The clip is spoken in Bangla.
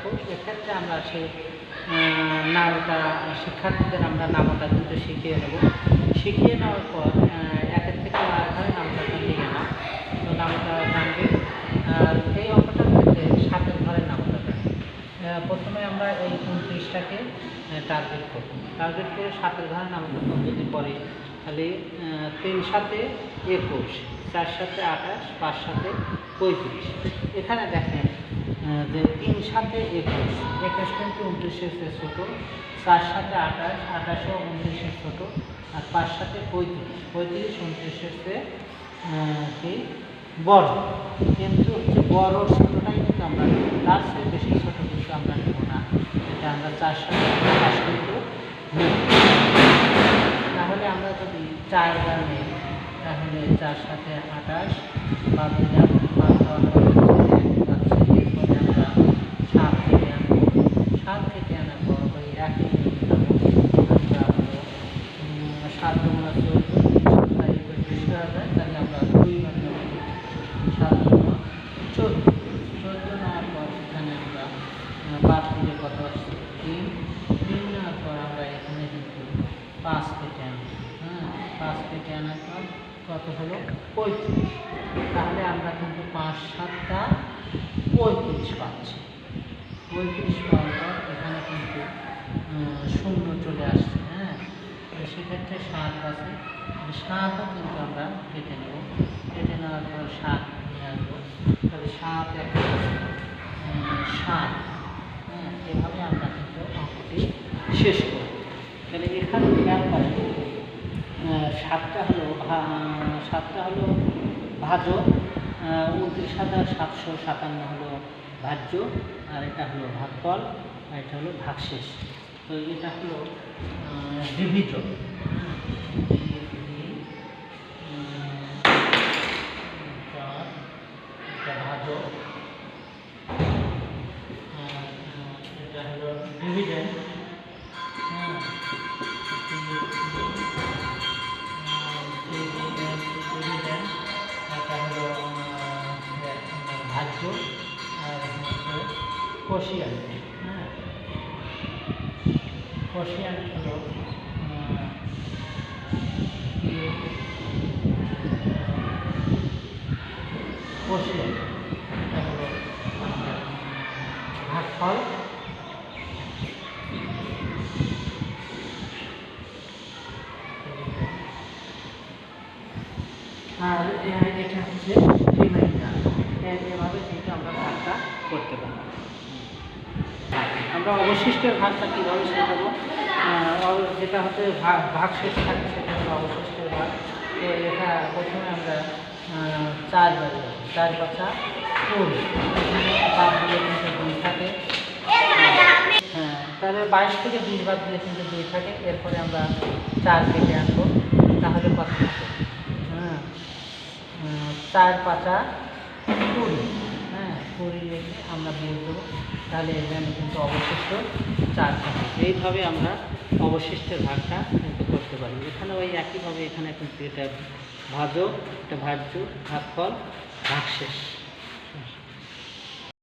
কোষ। এক্ষেত্রে আমরা সেই নামটা শিক্ষার্থীদের আমরা নামটা কিন্তু শিখিয়ে নেব। শিখিয়ে নেওয়ার পর একের থেকে আর ঘরে নামটা লিখে নাও, তো নামটা জানবে। আর এই অঙ্কটার ক্ষেত্রে 7-এর ঘরের নামটা জানবে। প্রথমে আমরা এই 29টাকে টার্গেট করব। টার্গেট করে 7-এর ঘরের নামটা যদি পড়ে তাহলে 3 7 21, 4 7 28, 5 7 35। এখানে দেখেন যে 3 7 21, 21 কিন্তু 29-এর চেয়ে ছোটো, 4 7 28, 28ও 29-এর ছোটো, আর 5 7 35, 35 29-এর চেয়ে কি বড়। কিন্তু হচ্ছে বড় ছোটোটাই কিন্তু আমরা তার চেয়ে বেশি ছোটো কিন্তু আমরা নেব না, এটা আমরা 4 7 28 কিন্তু নেব। তাহলে আমরা যদি 4 বার নেই তাহলে 4 7 28 বাদ দিলাম, বাদ দেওয়ার পরে এরপরে আমরা 7 থেকে আনবো, 7 থেকে আনার পর ওই একই আমরা হলো 7 × 14, 7 বেশি হয়ে যায়, তাহলে আমরা 2 বার নেব, 7 × 14, 14 নেওয়ার পর এখানে আমরা বাদ দিলে কত আসছে 3, 3 নেওয়ার পর আমরা এখানে কিন্তু 5 কেটে আনবো। 5 কেটে আনার পর কত হলো 35। তাহলে আমরা কিন্তু 5 7 35 পাচ্ছি। 35 পাওয়ার পর এখানে কিন্তু 0 চলে আসছে। সেক্ষেত্রে 7 আছে, 7ও কিন্তু আমরা কেটে নেব। কেটে নেওয়ার পর 7 নিয়ে আসবো, তাহলে 7 1 7। এভাবে আমরা কিন্তু অঙ্কটি শেষ করব। তাহলে এখানে খেয়াল করেন 7টা হলো ভাজক, 29,757 হলো ভাজ্য, আর এটা হলো ভাগফল, আর এটা হলো ভাগশেষ। তো এটা হলো ডিভিজন, এটা ভাজক, এটা হলো ডিভিডেন্ড, এটা হলো ভাজ্য, আর হচ্ছে কোশিয়ান্ট। কোশিয়ান্ট হলো কোশিয়ান্ট, এটা হলো ভাগফল। আর এটা হচ্ছে রিমাইন্ডার। এভাবে কিন্তু আমরা ভাগটা করতে পারি। আমরা অবশিষ্টের ভাগটা কীভাবে শেখাবো, যেটা হচ্ছে ভাগশেষ থাকে সেটা হলো অবশিষ্টের ভাগ। তো এটা প্রথমে আমরা 4 বার, 4 5 20, বাদ দিলে কিন্তু 2 থাকে। তাহলে 22 থেকে 20 বাদ দিলে কিন্তু 2 থাকে। এরপরে আমরা 4 কেটে আনবো, তাহলে কত থাকে 4 5 20। 20 রেখে আমরা বিয়োগ দেবো, তাহলে এখানে কিন্তু অবশিষ্ট 4 থাকে। এইভাবে আমরা অবশিষ্টের ভাগটা কিন্তু করতে পারি। এখানে ওই একইভাবে এখানে কিন্তু এটা ভাজক, এটা ভাজ্য, ভাগফল, ভাগশেষ।